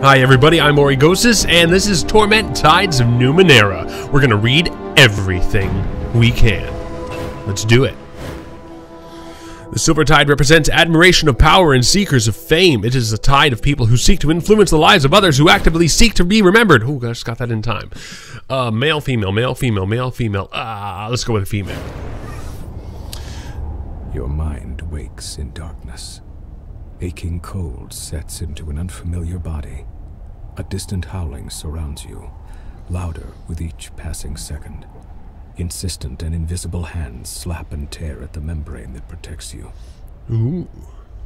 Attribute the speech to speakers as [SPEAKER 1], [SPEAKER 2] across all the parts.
[SPEAKER 1] Hi everybody, I'm Origosis, and this is Torment Tides of Numenera. We're gonna read everything we can. Let's do it. The silver tide represents admiration of power and seekers of fame. It is a tide of people who seek to influence the lives of others, who actively seek to be remembered. Oh, I just got that in time. Male, female, male, female, male, female. Let's go with a female.
[SPEAKER 2] Your mind wakes in darkness. Aching cold sets into an unfamiliar body. A distant howling surrounds you, louder with each passing second. Insistent and invisible hands slap and tear at the membrane that protects you.
[SPEAKER 1] Ooh,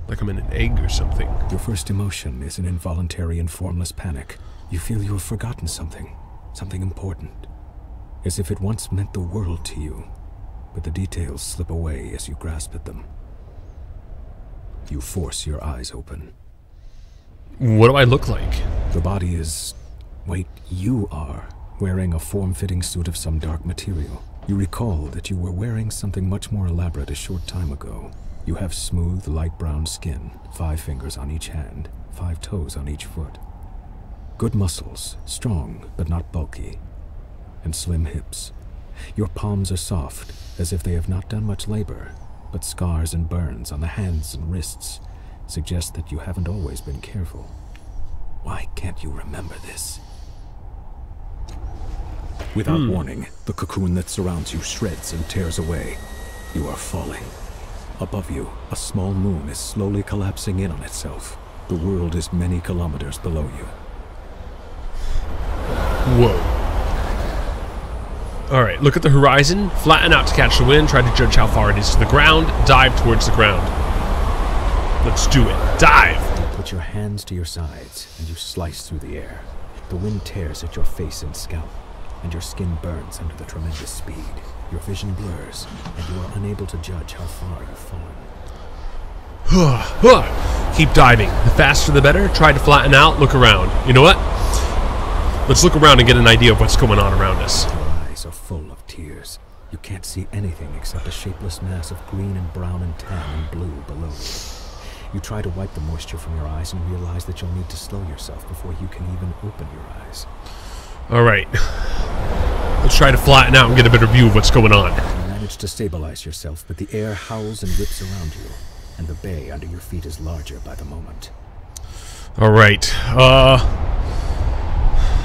[SPEAKER 1] like I'm in an egg or something.
[SPEAKER 2] Your first emotion is an involuntary and formless panic. You feel you have forgotten something important. As if it once meant the world to you, but the details slip away as you grasp at them. You force your eyes open.
[SPEAKER 1] What do I look like?
[SPEAKER 2] The body is... wait, you are wearing a form-fitting suit of some dark material. You recall that you were wearing something much more elaborate a short time ago. You have smooth, light brown skin, 5 fingers on each hand, 5 toes on each foot. Good muscles, strong but not bulky, and slim hips. Your palms are soft, as if they have not done much labor, but scars and burns on the hands and wrists suggest that you haven't always been careful. Why can't you remember this? Without warning, the cocoon that surrounds you shreds and tears away. You are falling. Above you, a small moon is slowly collapsing in on itself. The world is many kilometers below you.
[SPEAKER 1] Whoa. Alright, look at the horizon, flatten out to catch the wind, try to judge how far it is to the ground, dive towards the ground. Let's do it. Dive!
[SPEAKER 2] You put your hands to your sides, and you slice through the air. The wind tears at your face and scalp, and your skin burns under the tremendous speed. Your vision blurs, and you are unable to judge how far you've fallen.
[SPEAKER 1] Keep diving. The faster the better. Try to flatten out, look around. You know what? Let's look around and get an idea of what's going on around us.
[SPEAKER 2] Are full of tears. You can't see anything except a shapeless mass of green and brown and tan and blue below you. You try to wipe the moisture from your eyes and realize that you'll need to slow yourself before you can even open your eyes.
[SPEAKER 1] Alright. Let's try to flatten out and get a better view of what's going on.
[SPEAKER 2] You manage to stabilize yourself, but the air howls and rips around you, and the bay under your feet is larger by the moment.
[SPEAKER 1] Alright.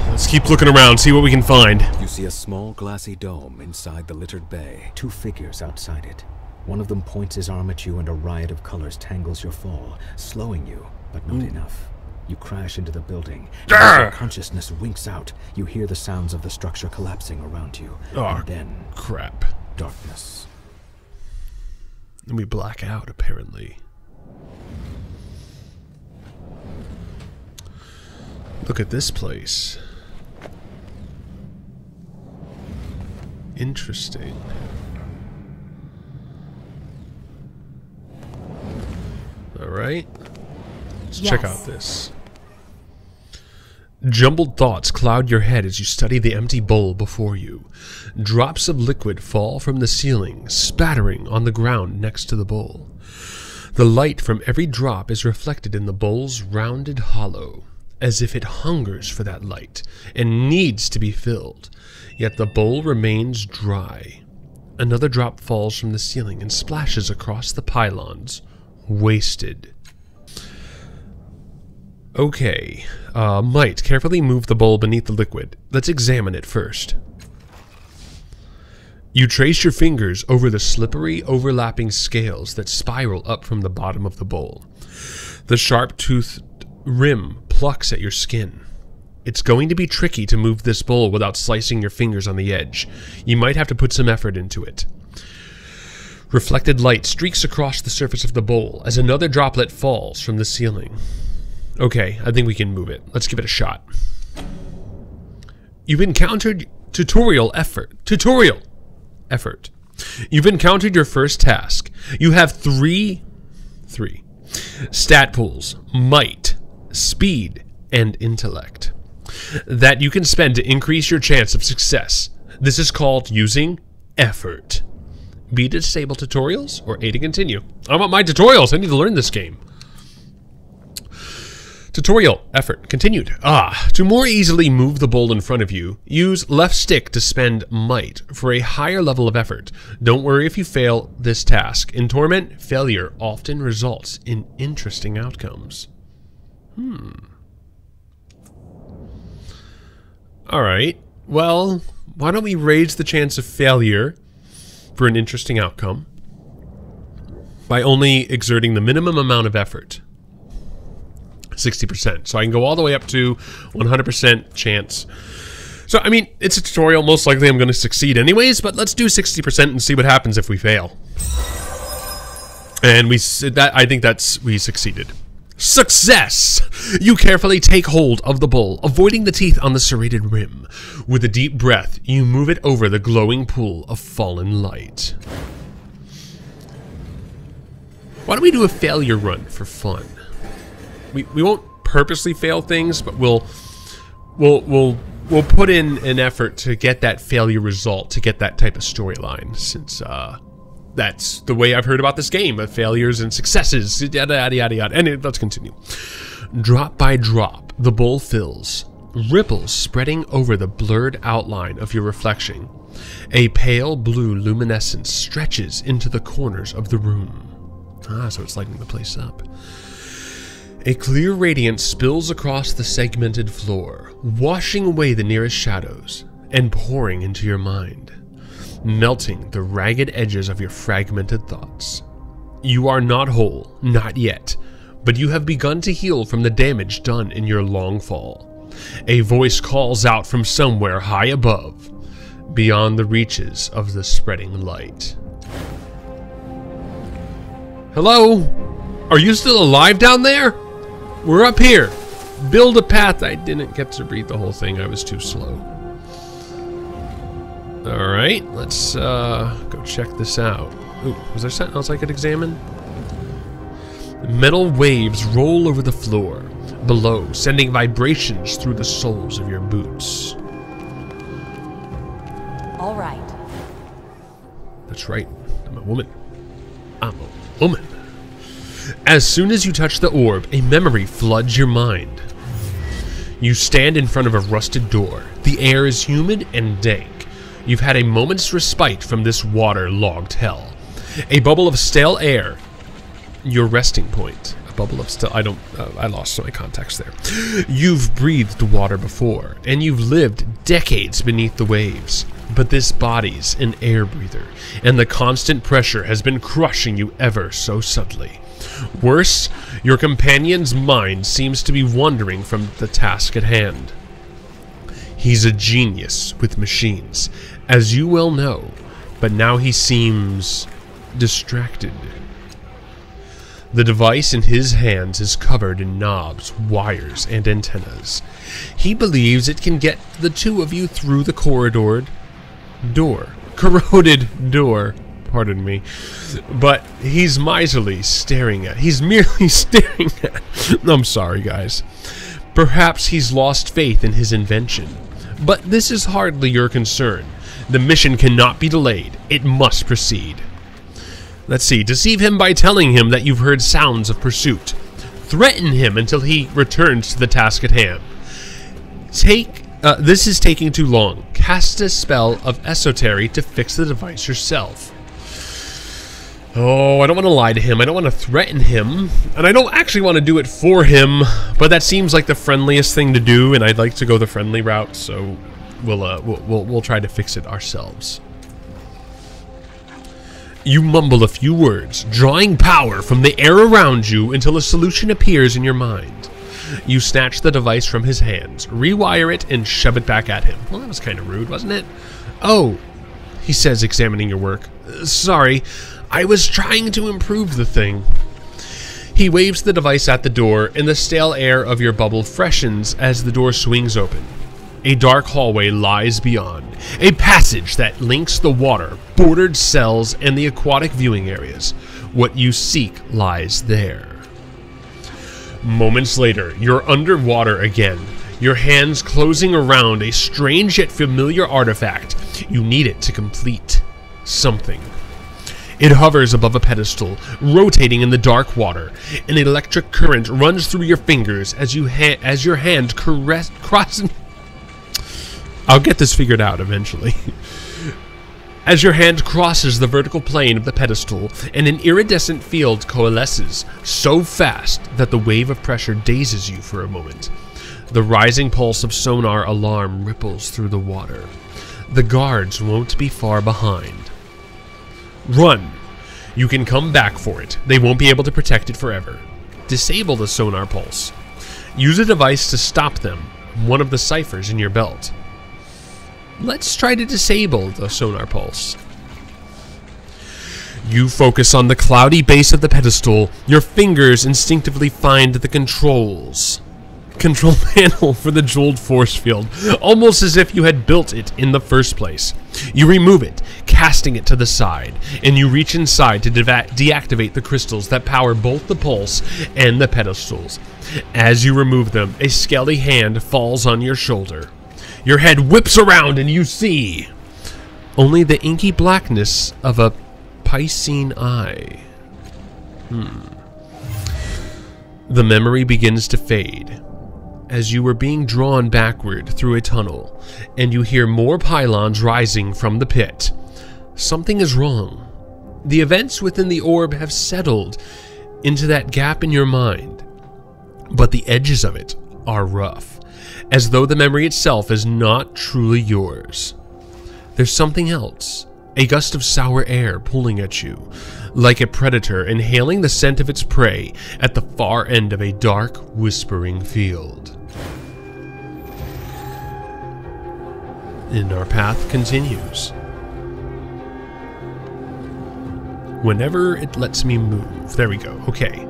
[SPEAKER 1] Let's keep looking around, see what we can find.
[SPEAKER 2] You see a small glassy dome inside the littered bay. 2 figures outside it. One of them points his arm at you and a riot of colors tangles your fall, slowing you, but not enough. You crash into the building. As your consciousness winks out, you hear the sounds of the structure collapsing around you. And then...
[SPEAKER 1] crap.
[SPEAKER 2] Darkness.
[SPEAKER 1] And we black out, apparently. Look at this place. Interesting. Alright. Let's check out this. Jumbled thoughts cloud your head as you study the empty bowl before you. Drops of liquid fall from the ceiling, spattering on the ground next to the bowl. The light from every drop is reflected in the bowl's rounded hollow, as if it hungers for that light and needs to be filled. Yet the bowl remains dry. Another drop falls from the ceiling and splashes across the pylons, wasted. Okay, might carefully move the bowl beneath the liquid. Let's examine it first. You trace your fingers over the slippery, overlapping scales that spiral up from the bottom of the bowl. The sharp-toothed rim plucks at your skin. It's going to be tricky to move this bowl without slicing your fingers on the edge. You might have to put some effort into it. Reflected light streaks across the surface of the bowl as another droplet falls from the ceiling. Okay, I think we can move it. Let's give it a shot. You've encountered tutorial effort. You've encountered your first task. You have three stat pools: might, speed, and intellect that you can spend to increase your chance of success. This is called using effort. B to disable tutorials or A to continue. I want my tutorials. I need to learn this game. Tutorial effort continued. To more easily move the bowl in front of you, use left stick to spend might for a higher level of effort. Don't worry if you fail this task. In Torment, failure often results in interesting outcomes. Alright, well, why don't we raise the chance of failure for an interesting outcome by only exerting the minimum amount of effort. 60%. So I can go all the way up to 100% chance. So, I mean, it's a tutorial. Most likely I'm going to succeed anyways, but let's do 60% and see what happens if we fail. And we succeeded. Success! You carefully take hold of the bowl, avoiding the teeth on the serrated rim. With a deep breath, you move it over the glowing pool of fallen light. Why don't we do a failure run for fun? We won't purposely fail things, but we'll put in an effort to get that failure result, to get that type of storyline, since that's the way I've heard about this game, of failures and successes, yada yada yada yada. And let's continue. Drop by drop, the bowl fills, ripples spreading over the blurred outline of your reflection. A pale blue luminescence stretches into the corners of the room. So it's lighting the place up. A clear radiance spills across the segmented floor, washing away the nearest shadows and pouring into your mind, melting the ragged edges of your fragmented thoughts. You are not whole, not yet, but you have begun to heal from the damage done in your long fall. A voice calls out from somewhere high above, beyond the reaches of the spreading light. Hello? Are you still alive down there? We're up here. Build a path. I didn't get to read the whole thing. I was too slow. Alright, let's go check this out. Ooh, was there something else I could examine? Metal waves roll over the floor below, sending vibrations through the soles of your boots.
[SPEAKER 3] All right.
[SPEAKER 1] That's right. I'm a woman. I'm a woman. As soon as you touch the orb, a memory floods your mind. You stand in front of a rusted door. The air is humid and dank. You've had a moment's respite from this water-logged hell. A bubble of stale air, your resting point. A bubble of stale... I lost my context there. You've breathed water before, and you've lived decades beneath the waves. But this body's an air breather, and the constant pressure has been crushing you ever so subtly. Worse, your companion's mind seems to be wandering from the task at hand. He's a genius with machines, as you well know, but now he seems distracted. The device in his hands is covered in knobs, wires, and antennas. He believes it can get the two of you through the corroded door, pardon me, but he's miserly staring at. He's merely staring at. I'm sorry, guys. Perhaps he's lost faith in his invention, but this is hardly your concern. The mission cannot be delayed. It must proceed. Let's see. Deceive him by telling him that you've heard sounds of pursuit. Threaten him until he returns to the task at hand. This is taking too long. Cast a spell of esotery to fix the device yourself. Oh, I don't want to lie to him. I don't want to threaten him. And I don't actually want to do it for him. But that seems like the friendliest thing to do, and I'd like to go the friendly route, so we'll try to fix it ourselves. You mumble a few words, drawing power from the air around you until a solution appears in your mind. You snatch the device from his hands, rewire it, and shove it back at him. Well, that was kind of rude, wasn't it? Oh, he says, examining your work. Sorry, I was trying to improve the thing. He waves the device at the door, and the stale air of your bubble freshens as the door swings open. A dark hallway lies beyond, a passage that links the water, bordered cells, and the aquatic viewing areas. What you seek lies there. Moments later, you're underwater again, your hands closing around a strange yet familiar artifact. You need it to complete something. It hovers above a pedestal, rotating in the dark water. An electric current runs through your fingers as your hand crosses. I'll get this figured out eventually. As your hand crosses the vertical plane of the pedestal, and an iridescent field coalesces so fast that the wave of pressure dazes you for a moment. The rising pulse of sonar alarm ripples through the water. The guards won't be far behind. Run! You can come back for it. They won't be able to protect it forever. Disable the sonar pulse. Use a device to stop them, one of the ciphers in your belt. Let's try to disable the sonar pulse. You focus on the cloudy base of the pedestal. Your fingers instinctively find the control panel for the jeweled force field, almost as if you had built it in the first place. You remove it, casting it to the side, and you reach inside to deactivate the crystals that power both the pulse and the pedestals. As you remove them, a scaly hand falls on your shoulder. Your head whips around and you see only the inky blackness of a Piscine eye. The memory begins to fade as you were being drawn backward through a tunnel, and you hear more pylons rising from the pit. Something is wrong. The events within the orb have settled into that gap in your mind, but the edges of it are rough, as though the memory itself is not truly yours. There's something else, a gust of sour air pulling at you, like a predator inhaling the scent of its prey at the far end of a dark, whispering field. And our path continues. Whenever it lets me move. There we go, okay.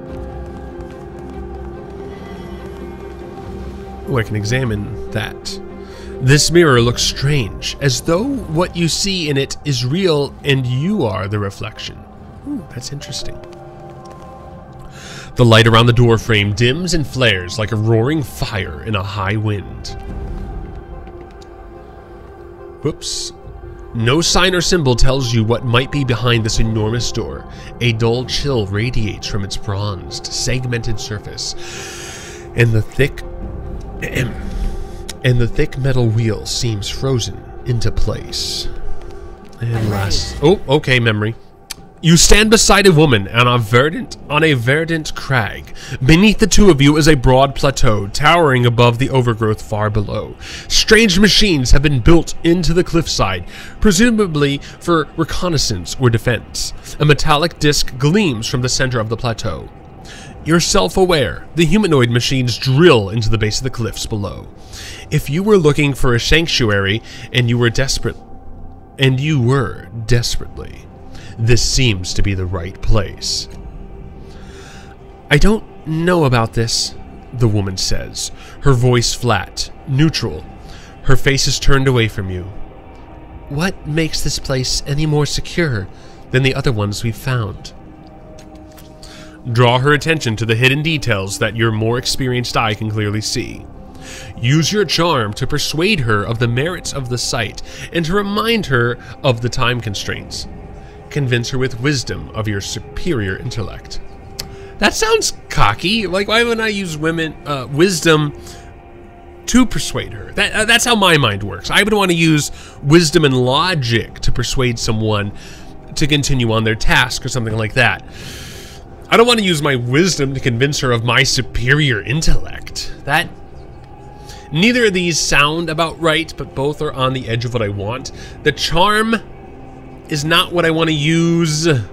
[SPEAKER 1] Oh, I can examine that. This mirror looks strange, as though what you see in it is real and you are the reflection. Ooh, that's interesting. The light around the door frame dims and flares like a roaring fire in a high wind. Whoops. No sign or symbol tells you what might be behind this enormous door. A dull chill radiates from its bronzed, segmented surface, and the thick metal wheel seems frozen into place. And last... Oh, okay, memory. You stand beside a woman on a verdant crag. Beneath the two of you is a broad plateau, towering above the overgrowth far below. Strange machines have been built into the cliffside, presumably for reconnaissance or defense. A metallic disc gleams from the center of the plateau. You're self-aware. The humanoid machines drill into the base of the cliffs below. If you were looking for a sanctuary and you were desperately, this seems to be the right place. I don't know about this, the woman says, her voice flat, neutral. Her face is turned away from you. What makes this place any more secure than the other ones we've found? Draw her attention to the hidden details that your more experienced eye can clearly see. Use your charm to persuade her of the merits of the site and to remind her of the time constraints. Convince her with wisdom of your superior intellect. That sounds cocky. Like, why wouldn't I use wisdom to persuade her? That's how my mind works. I would want to use wisdom and logic to persuade someone to continue on their task or something like that. I don't want to use my wisdom to convince her of my superior intellect. Neither of these sound about right, but both are on the edge of what I want. The charm is not what I want to use. That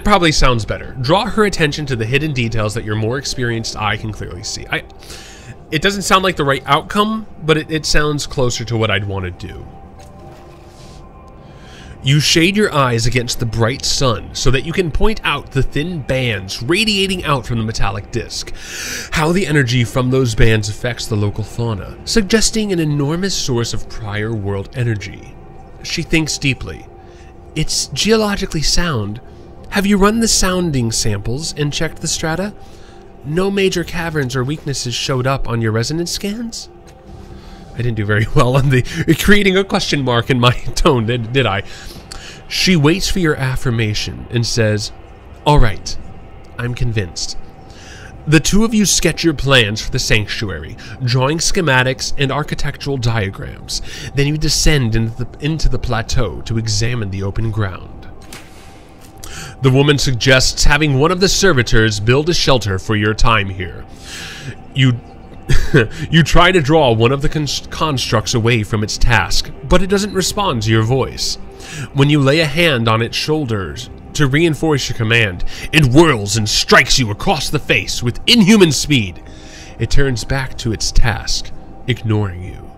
[SPEAKER 1] probably sounds better. Draw her attention to the hidden details that your more experienced eye can clearly see. It doesn't sound like the right outcome, but it sounds closer to what I'd want to do. You shade your eyes against the bright sun so that you can point out the thin bands radiating out from the metallic disc. How the energy from those bands affects the local fauna, suggesting an enormous source of prior world energy. She thinks deeply. It's geologically sound. Have you run the sounding samples and checked the strata? No major caverns or weaknesses showed up on your resonance scans? I didn't do very well on the creating a question mark in my tone, did I? She waits for your affirmation and says, "All right, I'm convinced." The two of you sketch your plans for the sanctuary, drawing schematics and architectural diagrams. Then you descend into the plateau to examine the open ground. The woman suggests having one of the servitors build a shelter for your time here. You try to draw one of the constructs away from its task, but it doesn't respond to your voice. When you lay a hand on its shoulders to reinforce your command, it whirls and strikes you across the face with inhuman speed. It turns back to its task, ignoring you.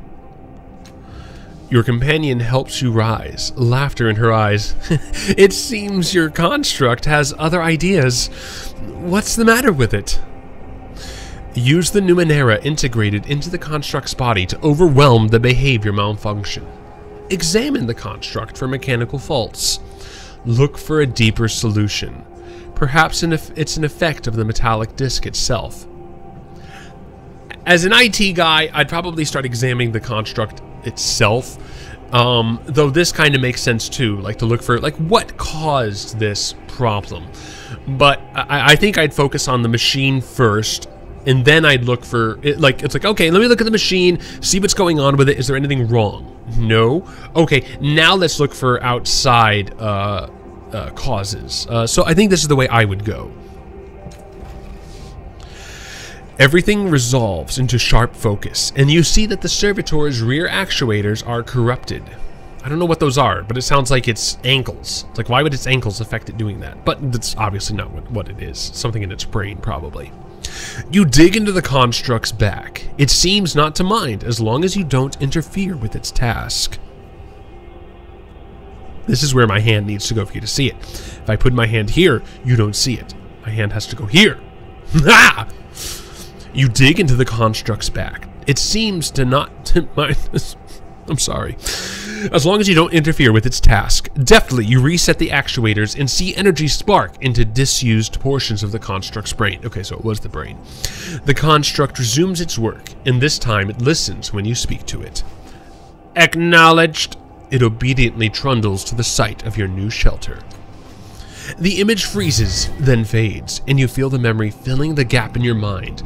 [SPEAKER 1] Your companion helps you rise, laughter in her eyes. It seems your construct has other ideas. What's the matter with it? Use the Numenera integrated into the construct's body to overwhelm the behavior malfunction. Examine the construct for mechanical faults. Look for a deeper solution. Perhaps it's an effect of the metallic disc itself. As an IT guy, I'd probably start examining the construct itself. Though this kind of makes sense too, like to look for like what caused this problem. But I think I'd focus on the machine first, and then I'd look for it. Like it's like, okay, let me look at the machine, see what's going on with it. Is there anything wrong? No. Okay, now let's look for outside causes. So I think this is the way I would go. Everything resolves into sharp focus, and you see that the servitor's rear actuators are corrupted. I don't know what those are, but it sounds like it's ankles. It's like, why would its ankles affect it doing that? But that's obviously not what it is. Something in its brain, probably. You dig into the construct's back. It seems not to mind, as long as you don't interfere with its task. This is where my hand needs to go for you to see it. If I put my hand here, you don't see it. My hand has to go here. Ha! You dig into the construct's back. It seems to not mind. I'm sorry. As long as you don't interfere with its task. Deftly, you reset the actuators and see energy spark into disused portions of the construct's brain. Okay, so it was the brain. The construct resumes its work, and this time it listens when you speak to it. Acknowledged. It obediently trundles to the site of your new shelter. The image freezes, then fades, and you feel the memory filling the gap in your mind.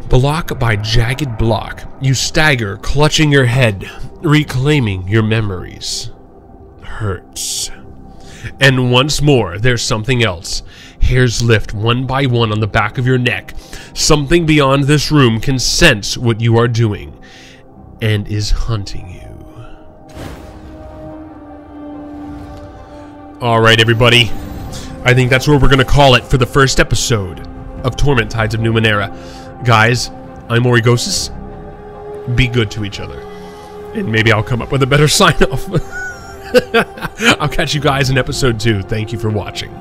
[SPEAKER 1] Block by jagged block, you stagger, clutching your head, reclaiming your memories. Hurts. And once more, there's something else. Hairs lift one by one on the back of your neck. Something beyond this room can sense what you are doing, and is hunting you. Alright, everybody. I think that's where we're going to call it for the first episode of Torment Tides of Numenera. Guys, I'm Origosis. Be good to each other. And maybe I'll come up with a better sign-off. I'll catch you guys in episode 2. Thank you for watching.